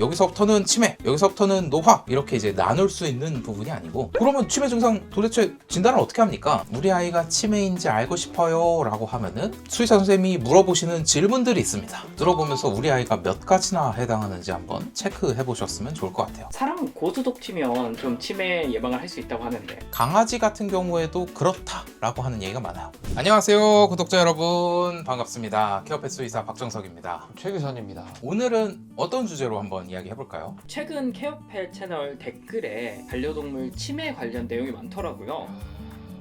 여기서부터는 치매, 여기서부터는 노화 이렇게 이제 나눌 수 있는 부분이 아니고, 그러면 치매 증상 도대체 진단을 어떻게 합니까? 우리 아이가 치매인지 알고 싶어요 라고 하면은 수의사 선생님이 물어보시는 질문들이 있습니다. 들어보면서 우리 아이가 몇 가지나 해당하는지 한번 체크해 보셨으면 좋을 것 같아요. 사람은 고수독치면 좀 치매 예방을 할 수 있다고 하는데 강아지 같은 경우에도 그렇다라고 하는 얘기가 많아요. 안녕하세요 구독자 여러분, 반갑습니다. 케어펫 수의사 박정석입니다. 최 교사입니다. 오늘은 어떤 주제로 한번 이야기 해볼까요? 최근 케어펫 채널 댓글에 반려동물 치매 관련 내용이 많더라고요.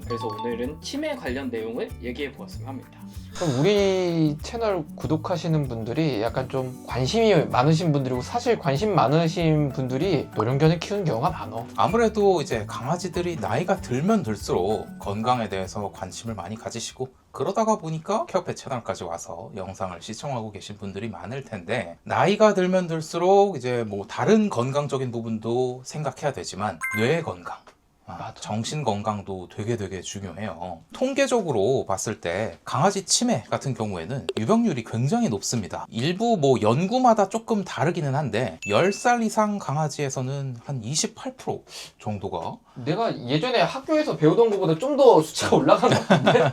그래서 오늘은 치매 관련 내용을 얘기해 보았으면 합니다. 그럼 우리 채널 구독하시는 분들이 약간 좀 관심이 많으신 분들이고, 사실 관심 많으신 분들이 노령견을 키우는 경우가 많아. 아무래도 이제 강아지들이 나이가 들면 들수록 건강에 대해서 관심을 많이 가지시고, 그러다가 보니까 케어펫 채널까지 와서 영상을 시청하고 계신 분들이 많을 텐데, 나이가 들면 들수록 이제 뭐 다른 건강적인 부분도 생각해야 되지만 뇌 건강, 정신 건강도 되게 중요해요. 통계적으로 봤을 때 강아지 치매 같은 경우에는 유병률이 굉장히 높습니다. 일부 뭐 연구마다 조금 다르기는 한데 10살 이상 강아지에서는 한 28% 정도가 내가 예전에 학교에서 배우던 것보다 좀 더 수치가 올라간 것 같은데?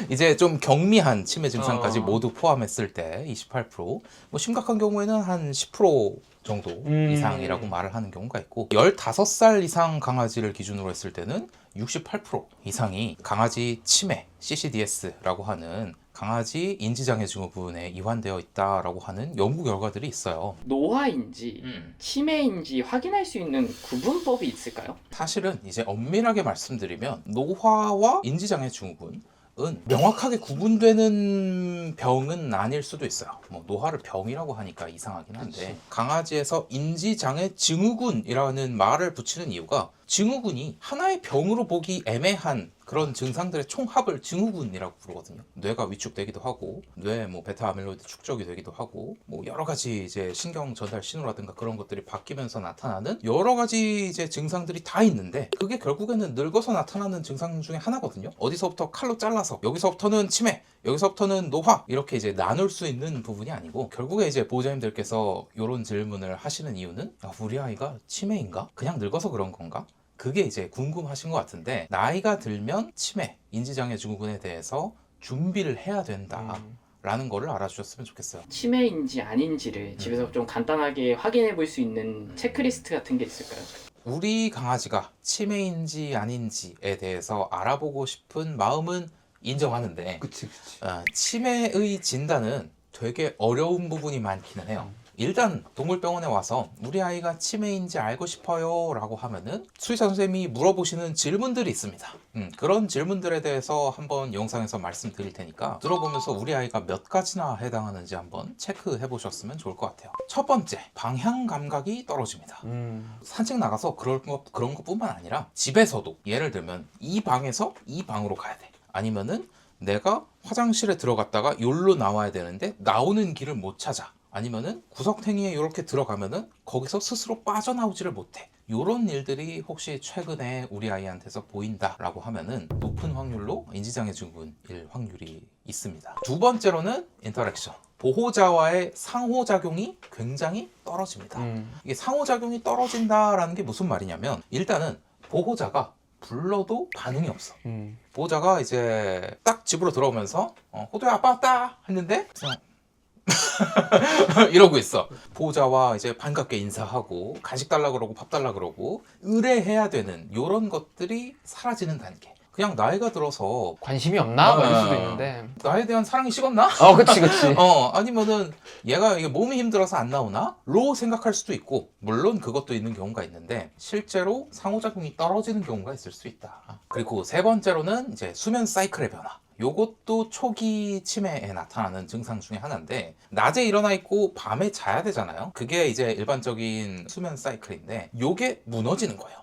이제 좀 경미한 치매 증상까지 어. 모두 포함했을 때 28%, 뭐 심각한 경우에는 한 10% 정도 이상이라고 말을 하는 경우가 있고, 15살 이상 강아지를 기준으로 했을 때는 68% 이상이 강아지 치매, CCDS라고 하는 강아지 인지장애 증후군에 이환되어 있다라고 하는 연구 결과들이 있어요. 노화인지 치매인지 확인할 수 있는 구분법이 있을까요? 사실은 이제 엄밀하게 말씀드리면 노화와 인지장애 증후군 은 명확하게 구분되는 병은 아닐 수도 있어요. 뭐 노화를 병이라고 하니까 이상하긴 한데, 그치. 강아지에서 인지장애 증후군이라는 말을 붙이는 이유가 증후군이 하나의 병으로 보기 애매한 그런 증상들의 총합을 증후군이라고 부르거든요. 뇌가 위축되기도 하고, 뇌 뭐 베타 아밀로이드 축적이 되기도 하고, 뭐 여러 가지 이제 신경 전달 신호라든가 그런 것들이 바뀌면서 나타나는 여러 가지 이제 증상들이 다 있는데, 그게 결국에는 늙어서 나타나는 증상 중에 하나거든요. 어디서부터 칼로 잘라서 여기서부터는 치매, 여기서부터는 노화 이렇게 이제 나눌 수 있는 부분이 아니고, 결국에 이제 보호자님들께서 이런 질문을 하시는 이유는 우리 아이가 치매인가? 그냥 늙어서 그런 건가? 그게 이제 궁금하신 것 같은데, 나이가 들면 치매, 인지장애 증후군에 대해서 준비를 해야 된다 라는 거를 알아주셨으면 좋겠어요. 치매인지 아닌지를 집에서 좀 간단하게 확인해 볼 수 있는 체크리스트 같은 게 있을까요? 우리 강아지가 치매인지 아닌지에 대해서 알아보고 싶은 마음은 인정하는데, 그치. 치매의 진단은 되게 어려운 부분이 많기는 해요. 일단 동물병원에 와서 우리 아이가 치매인지 알고 싶어요 라고 하면은 수의사 선생님이 물어보시는 질문들이 있습니다. 그런 질문들에 대해서 한번 영상에서 말씀드릴 테니까 들어보면서 우리 아이가 몇 가지나 해당하는지 한번 체크해 보셨으면 좋을 것 같아요. 첫 번째, 방향 감각이 떨어집니다. 산책 나가서 그런 것뿐만 아니라 집에서도, 예를 들면 이 방에서 이 방으로 가야 돼, 아니면은 내가 화장실에 들어갔다가 여기로 나와야 되는데 나오는 길을 못 찾아, 아니면은 구석탱이에 이렇게 들어가면은 거기서 스스로 빠져나오지를 못해. 이런 일들이 혹시 최근에 우리 아이한테서 보인다라고 하면은 높은 확률로 인지장애 증후군일 확률이 있습니다. 두 번째로는 인터랙션. 보호자와의 상호작용이 굉장히 떨어집니다. 이게 상호작용이 떨어진다라는 게 무슨 말이냐면, 일단은 보호자가 불러도 반응이 없어. 보호자가 이제 딱 집으로 들어오면서 호두야 아빠 왔다 했는데 그냥 이러고 있어. 보호자와 이제 반갑게 인사하고 간식 달라 그러고 밥 달라 그러고 의뢰해야 되는 이런 것들이 사라지는 단계. 그냥 나이가 들어서 관심이 없나? 뭐 이럴 수도 있는데. 나에 대한 사랑이 식었나? 그치. 아니면은 얘가 이게 몸이 힘들어서 안 나오나? 로 생각할 수도 있고, 물론 그것도 있는 경우가 있는데 실제로 상호작용이 떨어지는 경우가 있을 수 있다. 그리고 세 번째로는 이제 수면 사이클의 변화. 요것도 초기 치매에 나타나는 증상 중에 하나인데, 낮에 일어나 있고 밤에 자야 되잖아요. 그게 이제 일반적인 수면 사이클인데 요게 무너지는 거예요.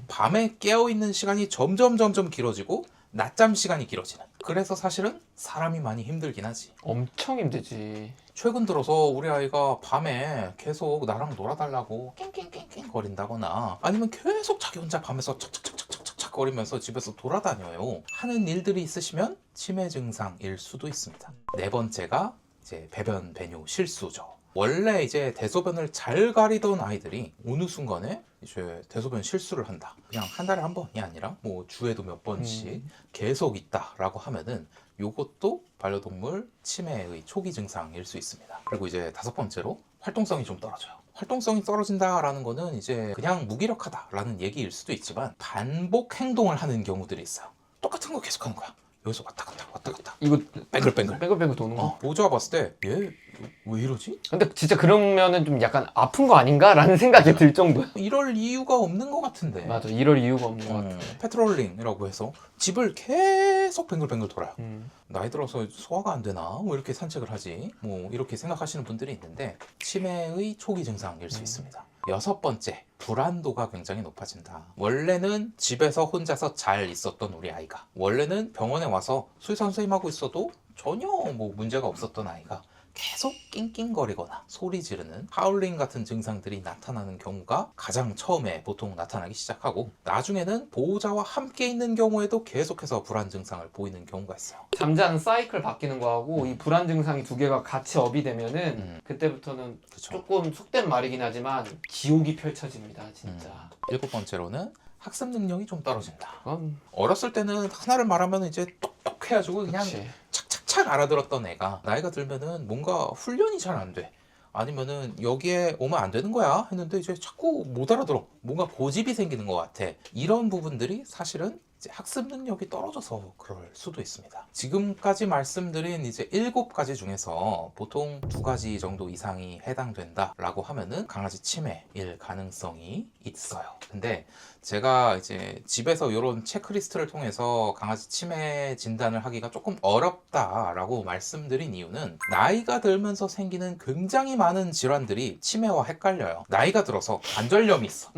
밤에 깨어있는 시간이 점점 길어지고 낮잠 시간이 길어지는. 그래서 사실은 사람이 많이 힘들긴 하지. 엄청 힘들지. 최근 들어서 우리 아이가 밤에 계속 나랑 놀아달라고 낑낑낑낑 거린다거나, 아니면 계속 자기 혼자 밤에서 착착착착착착 거리면서 집에서 돌아다녀요 하는 일들이 있으시면 치매 증상일 수도 있습니다. 네 번째가 이제 배변 배뇨 실수죠. 원래 이제 대소변을 잘 가리던 아이들이 어느 순간에 이제 대소변 실수를 한다. 그냥 한 달에 한 번이 아니라 뭐 주에도 몇 번씩 계속 있다라고 하면은 요것도 반려동물 치매의 초기 증상일 수 있습니다. 그리고 이제 5번째로 활동성이 좀 떨어져요. 활동성이 떨어진다라는 거는 이제 그냥 무기력하다라는 얘기일 수도 있지만 반복 행동을 하는 경우들이 있어요. 똑같은 거 계속 하는 거야. 여기서 왔다 갔다 왔다 갔다 이거 뱅글뱅글 뱅글뱅글 도는 거. 보호자가 봤을 때 얘 왜 이러지? 근데 진짜 그러면은 좀 약간 아픈 거 아닌가라는 생각이 들 정도야. 이럴 이유가 없는 것 같은데. 맞아, 이럴 이유가 없는 것 같아. 패트롤링이라고 해서 집을 계속 뱅글뱅글 돌아요. 나이 들어서 소화가 안 되나? 뭐 이렇게 산책을 하지? 뭐 이렇게 생각하시는 분들이 있는데 치매의 초기 증상일 수 있습니다. 6번째, 불안도가 굉장히 높아진다. 원래는 집에서 혼자서 잘 있었던 우리 아이가 원래는 병원에 와서 수의사 선생님하고 있어도 전혀 뭐 문제가 없었던 아이가 계속 낑낑거리거나 소리 지르는 하울링 같은 증상들이 나타나는 경우가 가장 처음에 보통 나타나기 시작하고 나중에는 보호자와 함께 있는 경우에도 계속해서 불안 증상을 보이는 경우가 있어요. 잠자는 사이클 바뀌는 거하고 이 불안 증상이 두 개가 같이 업이 되면은 그때부터는 그쵸. 조금 속된 말이긴 하지만 지옥이 펼쳐집니다, 진짜. 7번째로는 학습 능력이 좀 떨어진다. 그건 어렸을 때는 하나를 말하면 이제 똑똑해가지고 그냥 그치. 착착착 알아들었던 애가 나이가 들면은 뭔가 훈련이 잘 안 돼. 아니면은 여기에 오면 안 되는 거야 했는데 이제 자꾸 못 알아들어. 뭔가 고집이 생기는 것 같아. 이런 부분들이 사실은 이제 학습 능력이 떨어져서 그럴 수도 있습니다. 지금까지 말씀드린 이제 7가지 중에서 보통 2가지 정도 이상이 해당된다라고 하면은 강아지 치매일 가능성이 있어요. 근데 제가 이제 집에서 이런 체크리스트를 통해서 강아지 치매 진단을 하기가 조금 어렵다라고 말씀드린 이유는 나이가 들면서 생기는 굉장히 많은 질환들이 치매와 헷갈려요. 나이가 들어서 관절염이 있어.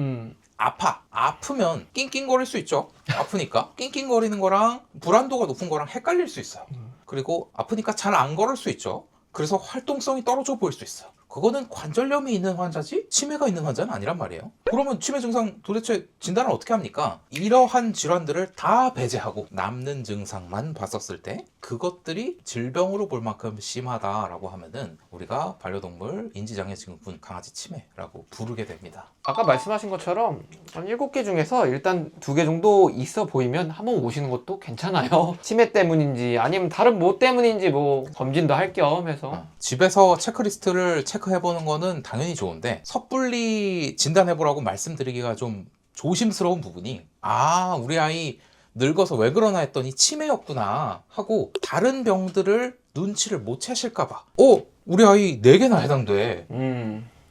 아프면 낑낑거릴 수 있죠. 아프니까 낑낑거리는 거랑 불안도가 높은 거랑 헷갈릴 수 있어요. 그리고 아프니까 잘 안 걸을 수 있죠. 그래서 활동성이 떨어져 보일 수 있어요. 그거는 관절염이 있는 환자지 치매가 있는 환자는 아니란 말이에요. 그러면 치매 증상 도대체 진단을 어떻게 합니까? 이러한 질환들을 다 배제하고 남는 증상만 봤었을 때 그것들이 질병으로 볼 만큼 심하다라고 하면은 우리가 반려동물 인지장애 증후군 강아지 치매라고 부르게 됩니다. 아까 말씀하신 것처럼 한 7개 중에서 일단 2개 정도 있어 보이면 한번 오시는 것도 괜찮아요. 치매 때문인지 아니면 다른 뭐 때문인지 뭐 검진도 할 겸 해서 집에서 체크리스트를 체크해보는 거는 당연히 좋은데 섣불리 진단해보라고 말씀드리기가 좀 조심스러운 부분이 우리 아이 늙어서 왜 그러나 했더니 치매였구나 하고 다른 병들을 눈치를 못 채실까봐 우리 아이 4개나 해당돼.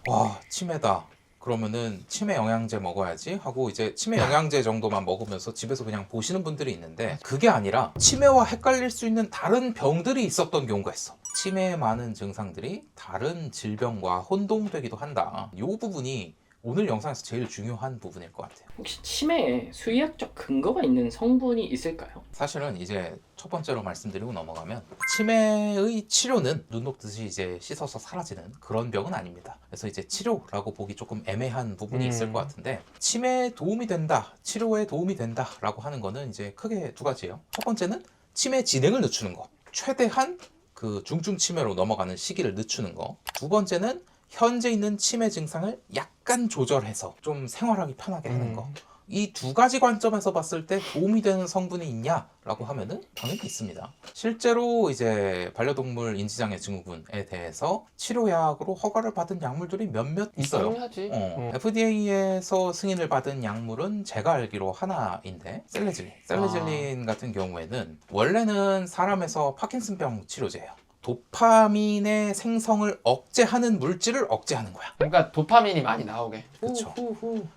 와 치매다. 그러면은 치매 영양제 먹어야지 하고 이제 치매 영양제 정도만 먹으면서 집에서 그냥 보시는 분들이 있는데 그게 아니라 치매와 헷갈릴 수 있는 다른 병들이 있었던 경우가 있어. 치매에 많은 증상들이 다른 질병과 혼동되기도 한다. 이 부분이 오늘 영상에서 제일 중요한 부분일 것 같아요. 혹시 치매에 수의학적 근거가 있는 성분이 있을까요? 사실은 이제 첫 번째로 말씀드리고 넘어가면 치매의 치료는 눈 녹듯이 이제 씻어서 사라지는 그런 병은 아닙니다. 그래서 이제 치료라고 보기 조금 애매한 부분이 있을 것 같은데 치매에 도움이 된다, 치료에 도움이 된다라고 하는 거는 이제 크게 2가지예요. 첫 번째는 치매 진행을 늦추는 거, 최대한 그 중증 치매로 넘어가는 시기를 늦추는 거. 2번째는 현재 있는 치매 증상을 약간 조절해서 좀 생활하기 편하게 하는 거. 이 2가지 관점에서 봤을 때 도움이 되는 성분이 있냐라고 하면은 당연히 있습니다. 실제로 이제 반려동물 인지장애 증후군에 대해서 치료약으로 허가를 받은 약물들이 몇몇 있어요. 하지. FDA에서 승인을 받은 약물은 제가 알기로 하나인데 셀레질린 같은 경우에는 원래는 사람에서 파킨슨병 치료제예요. 도파민의 생성을 억제하는 물질을 억제하는 거야. 그러니까 도파민이 많이 나오게. 그쵸.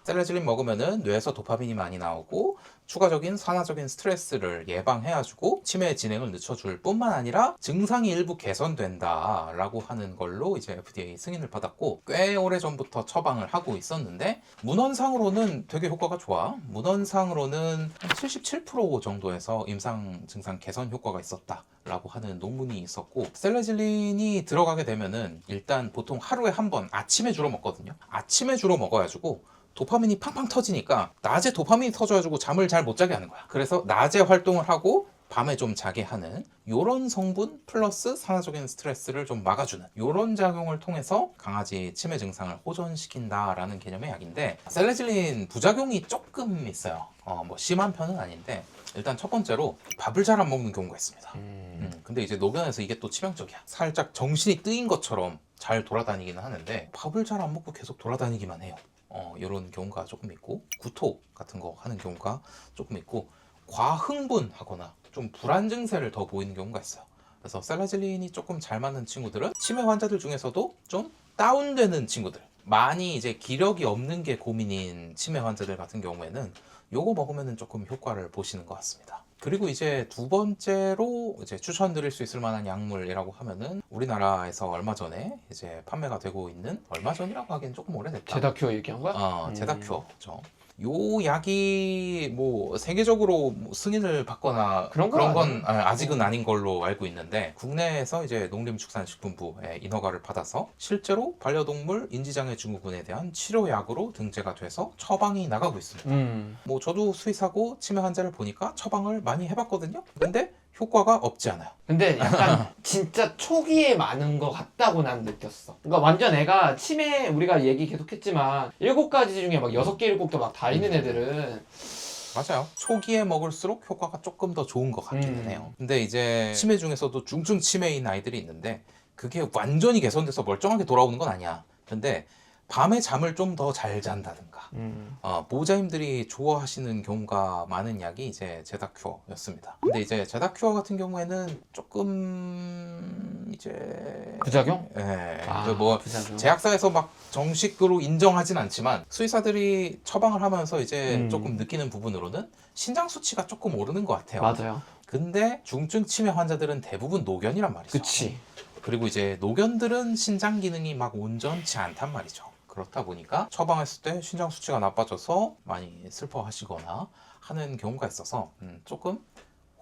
셀레질린 먹으면은 뇌에서 도파민이 많이 나오고 추가적인 산화적인 스트레스를 예방해가지고 치매 진행을 늦춰줄 뿐만 아니라 증상이 일부 개선된다라고 하는 걸로 이제 FDA 승인을 받았고 꽤 오래전부터 처방을 하고 있었는데 문헌상으로는 되게 효과가 좋아. 문헌상으로는 77% 정도에서 임상 증상 개선 효과가 있었다라고 하는 논문이 있었고 셀레질린이 들어가게 되면은 일단 보통 하루에 한 번 아침에 주로 먹거든요. 아침에 주로 먹어가지고 도파민이 팡팡 터지니까 낮에 도파민이 터져가지고 잠을 잘 못 자게 하는 거야. 그래서 낮에 활동을 하고 밤에 좀 자게 하는 요런 성분 플러스 산화적인 스트레스를 좀 막아주는 요런 작용을 통해서 강아지 치매 증상을 호전시킨다라는 개념의 약인데, 셀레질린 부작용이 조금 있어요. 뭐 심한 편은 아닌데, 일단 첫 번째로 밥을 잘 안 먹는 경우가 있습니다. 근데 이제 노견에서 이게 또 치명적이야. 살짝 정신이 뜨인 것처럼 잘 돌아다니기는 하는데 밥을 잘 안 먹고 계속 돌아다니기만 해요. 이런 경우가 조금 있고, 구토 같은 거 하는 경우가 조금 있고, 과흥분하거나 좀 불안 증세를 더 보이는 경우가 있어요. 그래서 셀라질린이 조금 잘 맞는 친구들은 치매 환자들 중에서도 좀 다운되는 친구들, 많이 이제 기력이 없는 게 고민인 치매 환자들 같은 경우에는 요거 먹으면 조금 효과를 보시는 것 같습니다. 그리고 이제 두 번째로 이제 추천드릴 수 있을 만한 약물이라고 하면은 우리나라에서 얼마 전에 이제 판매가 되고 있는, 얼마 전이라고 하기엔 조금 오래됐다. 제다큐어 얘기한 거야? 제다큐어. 그렇죠. 요 약이 뭐 세계적으로 뭐 승인을 받거나 그런 건 아직은 아닌 걸로 알고 있는데, 국내에서 이제 농림축산식품부의 인허가를 받아서 실제로 반려동물 인지장애 증후군에 대한 치료약으로 등재가 돼서 처방이 나가고 있습니다. 뭐 저도 수의사고 치매 환자를 보니까 처방을 많이 해봤거든요. 근데 효과가 없지 않아요. 근데 약간 진짜 초기에 많은 것 같다고 난 느꼈어. 그러니까 완전 애가 치매, 우리가 얘기 계속했지만 7가지 중에 막 6개, 7개 막 다 있는 애들은 맞아요. 초기에 먹을수록 효과가 조금 더 좋은 것 같기는 해요. 근데 이제 치매 중에서도 중증 치매인 아이들이 있는데 그게 완전히 개선돼서 멀쩡하게 돌아오는 건 아니야. 근데 밤에 잠을 좀 더 잘 잔다든가 보호자님들이 좋아하시는 경우가 많은 약이 이제 제다큐어였습니다. 근데 이제 제다큐어 같은 경우에는 조금 이제 부작용? 뭐 부작용. 제약사에서 막 정식으로 인정하진 않지만 수의사들이 처방을 하면서 이제 조금 느끼는 부분으로는 신장 수치가 조금 오르는 것 같아요. 맞아요. 근데 중증 치매 환자들은 대부분 노견이란 말이죠. 그치. 그리고 이제 노견들은 신장 기능이 막 온전치 않단 말이죠. 그렇다 보니까 처방했을 때 신장 수치가 나빠져서 많이 슬퍼하시거나 하는 경우가 있어서 조금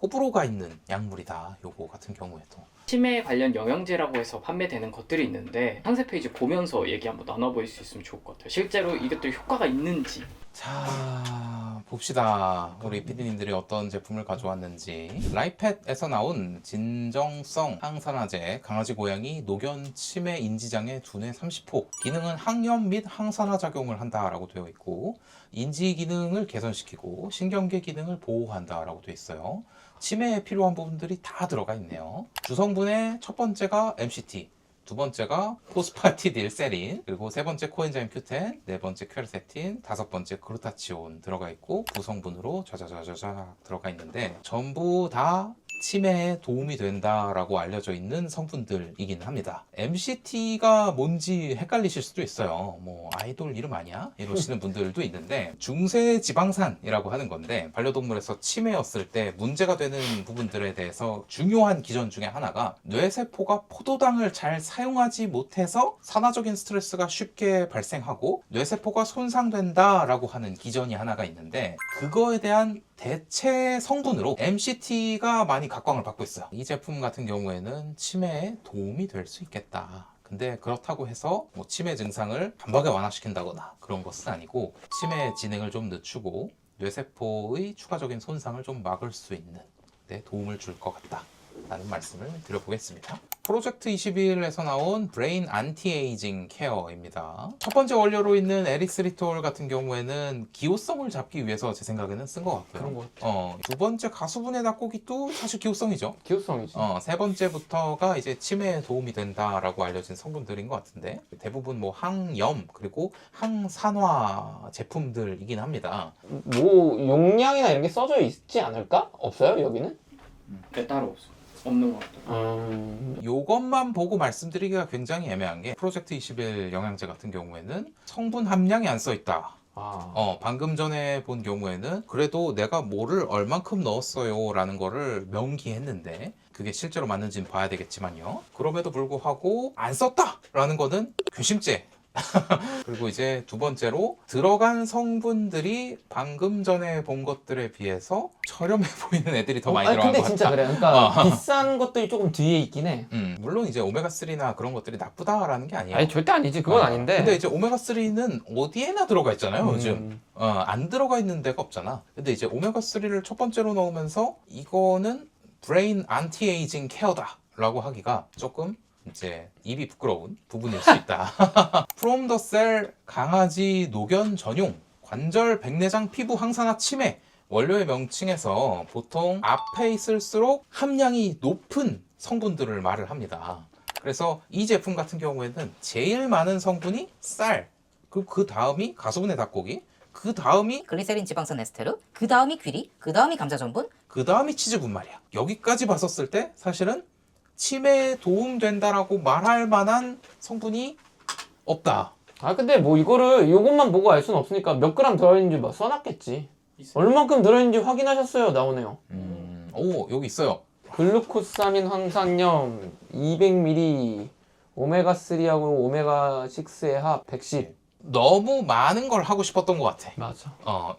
호불호가 있는 약물이다, 요거 같은 경우에도. 치매 관련 영양제라고 해서 판매되는 것들이 있는데 상세 페이지 보면서 얘기 한번 나눠볼 수 있으면 좋을 것 같아요. 실제로 이것들 효과가 있는지. 자, 봅시다. 우리 PD님들이 어떤 제품을 가져왔는지. 라이펫에서 나온 진정성 항산화제, 강아지 고양이 노견 치매 인지장애 두뇌 30호. 기능은 항염 및 항산화 작용을 한다라고 되어 있고, 인지 기능을 개선시키고 신경계 기능을 보호한다라고 되어 있어요. 치매에 필요한 부분들이 다 들어가 있네요. 주성분의 첫 번째가 MCT, 두 번째가 포스파티딜세린, 그리고 세 번째 코엔자임 Q10, 네 번째 퀘르세틴, 다섯 번째 글루타치온 들어가 있고, 구성분으로 자자자자자 들어가 있는데 전부 다 치매에 도움이 된다라고 알려져 있는 성분들이긴 합니다. MCT가 뭔지 헷갈리실 수도 있어요. 뭐 아이돌 이름 아니야? 이러시는 분들도 있는데, 중세지방산이라고 하는 건데 반려동물에서 치매였을 때 문제가 되는 부분들에 대해서 중요한 기전 중에 하나가 뇌세포가 포도당을 잘 사용하지 못해서 산화적인 스트레스가 쉽게 발생하고 뇌세포가 손상된다라고 하는 기전이 하나가 있는데, 그거에 대한 대체 성분으로 MCT가 많이 각광을 받고 있어요. 이 제품 같은 경우에는 치매에 도움이 될 수 있겠다. 근데 그렇다고 해서 뭐 치매 증상을 단박에 완화시킨다거나 그런 것은 아니고, 치매의 진행을 좀 늦추고 뇌세포의 추가적인 손상을 좀 막을 수 있는 데 도움을 줄 것 같다 라는 말씀을 드려보겠습니다. 프로젝트 21에서 나온 브레인 안티에이징 케어입니다. 첫 번째 원료로 있는 에리스리톨 같은 경우에는 기호성을 잡기 위해서 제 생각에는 쓴 것 같고요. 그런 것 같아요. 두 번째 가수분해 닭고기도 사실 기호성이죠. 기호성이지. 세 번째부터가 이제 치매에 도움이 된다라고 알려진 성분들인 것 같은데, 대부분 뭐 항염 그리고 항산화 제품들이긴 합니다. 뭐 용량이나 이런 게 써져 있지 않을까? 없어요 여기는? 네, 따로 없어. 없는 것 같아요. 요것만 보고 말씀드리기가 굉장히 애매한 게, 프로젝트 21 영양제 같은 경우에는 성분 함량이 안 써 있다. 방금 전에 본 경우에는 그래도 내가 뭐를 얼만큼 넣었어요 라는 거를 명기했는데, 그게 실제로 맞는지는 봐야 되겠지만요. 그럼에도 불구하고 안 썼다 라는 거는 괘씸죄. 그리고 이제 두 번째로 들어간 성분들이 방금 전에 본 것들에 비해서 저렴해 보이는 애들이 더 많이 들어간 것 근데 같다. 진짜 그래. 그러니까 비싼 것들이 조금 뒤에 있긴 해. 물론 이제 오메가3나 그런 것들이 나쁘다라는 게 아니에요. 아니 절대 아니지. 그건 아닌데. 근데 이제 오메가3는 어디에나 들어가 있잖아요, 요즘. 안 들어가 있는 데가 없잖아. 근데 이제 오메가3를 첫 번째로 넣으면서 이거는 브레인 안티에이징 케어다라고 하기가 조금 이제 입이 부끄러운 부분일 수 있다. From the Cell 강아지 노견 전용 관절 백내장 피부 항산화 치매 원료의 명칭에서 보통 앞에 있을수록 함량이 높은 성분들을 말을 합니다. 그래서 이 제품 같은 경우에는 제일 많은 성분이 쌀, 그리고 그 다음이 가수분해 닭고기, 그 다음이 글리세린 지방산 에스테르, 그 다음이 귀리, 그 다음이 감자 전분. 그 다음이 치즈분 말이야. 여기까지 봤었을 때 사실은 치매에 도움된다라고 말할 만한 성분이 없다. 아 근데 뭐 이거를 이것만 보고 알 수는 없으니까 몇 그램 들어있는지 뭐 써놨겠지. 얼만큼 들어있는지 확인하셨어요? 나오네요. 오, 여기 있어요. 글루코사민 황산염 200ml 오메가3하고 오메가6의 합 110. 너무 많은 걸 하고 싶었던 것 같아. 맞아.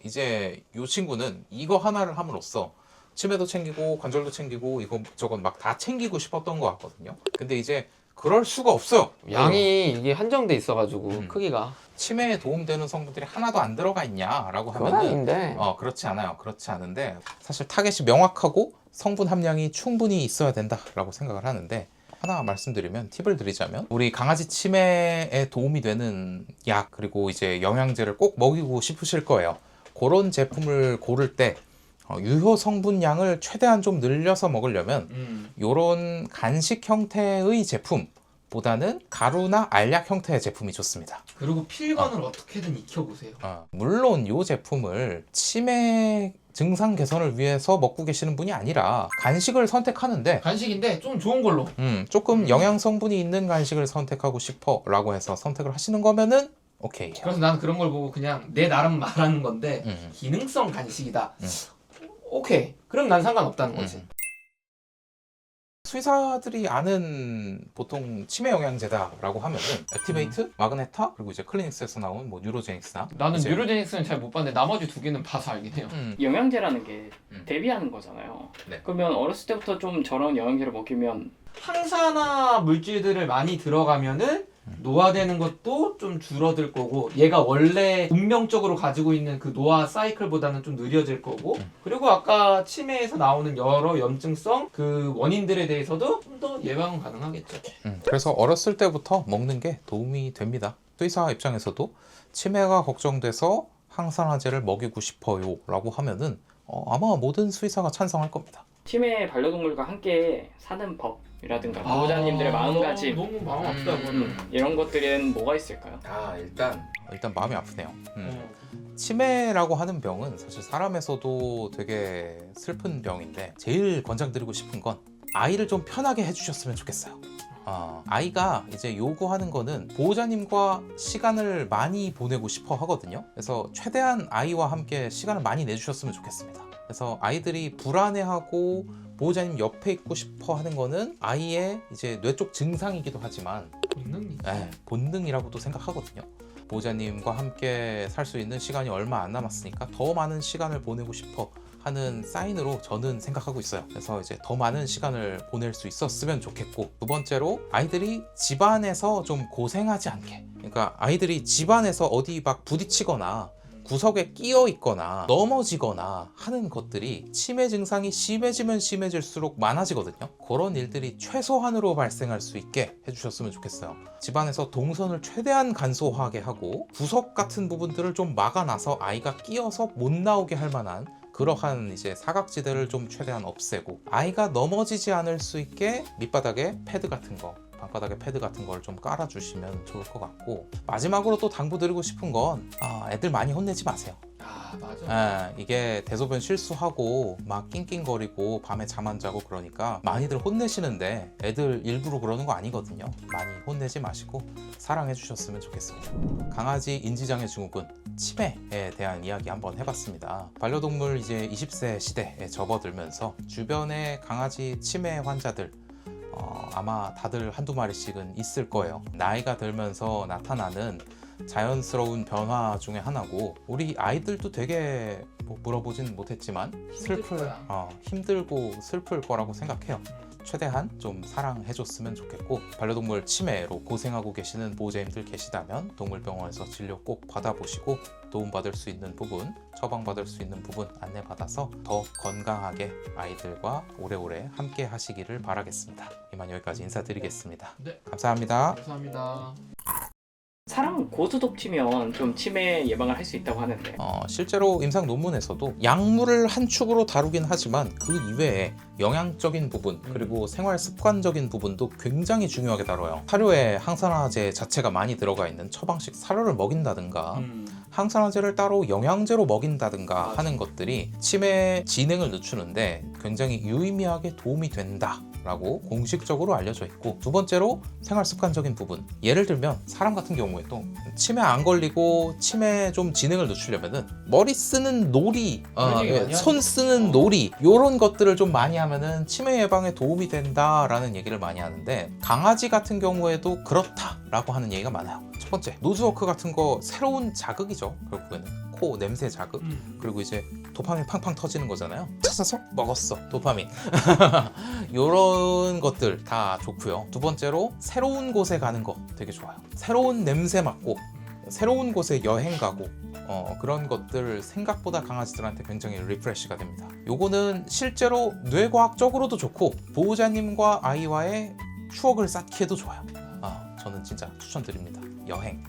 이제 이 친구는 이거 하나를 함으로써 치매도 챙기고 관절도 챙기고 이거 막 다 챙기고 싶었던 것 같거든요. 근데 이제 그럴 수가 없어요. 양이 이게 한정돼 있어가지고 크기가. 치매에 도움되는 성분들이 하나도 안 들어가 있냐라고 그건 하면은 아닌데. 그렇지 않아요. 그렇지 않은데 사실 타겟이 명확하고 성분 함량이 충분히 있어야 된다라고 생각을 하는데, 하나 말씀드리면, 팁을 드리자면, 우리 강아지 치매에 도움이 되는 약 그리고 이제 영양제를 꼭 먹이고 싶으실 거예요. 그런 제품을 고를 때 유효 성분량을 최대한 좀 늘려서 먹으려면 이런 간식 형태의 제품보다는 가루나 알약 형태의 제품이 좋습니다. 그리고 필건을 어떻게든 익혀보세요. 물론 이 제품을 치매 증상 개선을 위해서 먹고 계시는 분이 아니라 간식을 선택하는데, 간식인데 좀 좋은 걸로. 조금 영양 성분이 있는 간식을 선택하고 싶어 라고 해서 선택을 하시는 거면은 오케이. 그래서 난 그런 걸 보고 그냥 내 나름 말하는 건데 기능성 간식이다. 오케이. 그럼 난 상관없다는 거지. 수의사들이 아는 보통 치매 영양제다라고 하면은 액티베이트, 마그네타, 그리고 이제 클리닉스에서 나온 뭐 뉴로제닉스나, 나는 이제 뉴로제닉스는 잘 못 봤는데 나머지 두 개는 봐서 알긴 해요. 영양제라는 게 대비하는 거잖아요. 네. 그러면 어렸을 때부터 좀 저런 영양제를 먹이면 항산화 물질들을 많이 들어가면은 노화되는 것도 좀 줄어들 거고, 얘가 원래 운명적으로 가지고 있는 그 노화 사이클보다는 좀 느려질 거고, 그리고 아까 치매에서 나오는 여러 염증성 그 원인들에 대해서도 좀 더 예방은 가능하겠죠. 그래서 어렸을 때부터 먹는 게 도움이 됩니다. 수의사 입장에서도 치매가 걱정돼서 항산화제를 먹이고 싶어요 라고 하면은 아마 모든 수의사가 찬성할 겁니다. 치매 반려동물과 함께 사는 법이라든가 보호자님들의 마음가짐, 너무 마음 아프다 그거는. 이런 것들은 뭐가 있을까요? 일단 마음이 아프네요. 치매라고 하는 병은 사실 사람에서도 되게 슬픈 병인데, 제일 권장드리고 싶은 건 아이를 좀 편하게 해주셨으면 좋겠어요. 아이가 이제 요구하는 거는 보호자님과 시간을 많이 보내고 싶어 하거든요. 그래서 최대한 아이와 함께 시간을 많이 내주셨으면 좋겠습니다. 그래서 아이들이 불안해하고 보호자님 옆에 있고 싶어 하는 거는 아이의 이제 뇌 쪽 증상이기도 하지만 본능이라고도 생각하거든요. 보호자님과 함께 살 수 있는 시간이 얼마 안 남았으니까 더 많은 시간을 보내고 싶어 하는 사인으로 저는 생각하고 있어요. 그래서 이제 더 많은 시간을 보낼 수 있었으면 좋겠고, 두 번째로 아이들이 집안에서 좀 고생하지 않게, 그러니까 아이들이 집안에서 어디 막 부딪히거나 구석에 끼어 있거나 넘어지거나 하는 것들이 치매 증상이 심해지면 심해질수록 많아지거든요. 그런 일들이 최소한으로 발생할 수 있게 해주셨으면 좋겠어요. 집안에서 동선을 최대한 간소하게 하고 구석 같은 부분들을 좀 막아놔서 아이가 끼어서 못 나오게 할 만한 그러한 이제 사각지대를 좀 최대한 없애고, 아이가 넘어지지 않을 수 있게 밑바닥에 패드 같은 거, 방바닥에 패드 같은 걸 좀 깔아주시면 좋을 것 같고, 마지막으로 또 당부드리고 싶은 건 애들 많이 혼내지 마세요. 맞아. 이게 대소변 실수하고 막 낑낑거리고 밤에 잠 안 자고 그러니까 많이들 혼내시는데 애들 일부러 그러는 거 아니거든요. 많이 혼내지 마시고 사랑해 주셨으면 좋겠습니다. 강아지 인지장애 증후군, 치매에 대한 이야기 한번 해봤습니다. 반려동물 이제 20세 시대에 접어들면서 주변에 강아지 치매 환자들 아마 다들 한두 마리씩은 있을 거예요. 나이가 들면서 나타나는 자연스러운 변화 중에 하나고, 우리 아이들도 되게 물어보진 못했지만 힘들고 슬플 거라고 생각해요. 최대한 좀 사랑해줬으면 좋겠고, 반려동물 치매로 고생하고 계시는 보호자님들 계시다면 동물병원에서 진료 꼭 받아보시고 도움받을 수 있는 부분, 처방받을 수 있는 부분 안내받아서 더 건강하게 아이들과 오래오래 함께 하시기를 바라겠습니다. 이만 여기까지 인사드리겠습니다. 네. 감사합니다. 감사합니다. 사람 고수독 튀면 좀 치매 예방을 할 수 있다고 하는데 실제로 임상 논문에서도 약물을 한 축으로 다루긴 하지만 그 이외에 영양적인 부분 그리고 생활 습관적인 부분도 굉장히 중요하게 다뤄요. 사료에 항산화제 자체가 많이 들어가 있는 처방식 사료를 먹인다든가 항산화제를 따로 영양제로 먹인다든가 맞아. 하는 것들이 치매 진행을 늦추는데 굉장히 유의미하게 도움이 된다 라고 공식적으로 알려져 있고, 두 번째로 생활 습관적인 부분, 예를 들면 사람 같은 경우에도 치매 안 걸리고 치매 좀 진행을 늦추려면은 머리 쓰는 놀이, 그런 얘기 많이 손 쓰는 놀이 이런 것들을 좀 많이 하면은 치매 예방에 도움이 된다라는 얘기를 많이 하는데, 강아지 같은 경우에도 그렇다라고 하는 얘기가 많아요. 첫 번째, 노즈워크 같은 거 새로운 자극이죠. 결국에는 코 냄새 자극, 그리고 이제 도파민 팡팡 터지는 거잖아요. 찾아서 먹었어 도파민. 이런 것들 다 좋고요. 두 번째로 새로운 곳에 가는 거 되게 좋아요. 새로운 냄새 맡고 새로운 곳에 여행 가고 그런 것들 생각보다 강아지들한테 굉장히 리프레시가 됩니다. 요거는 실제로 뇌과학적으로도 좋고 보호자님과 아이와의 추억을 쌓기에도 좋아요. 저는 진짜 추천드립니다. 여행.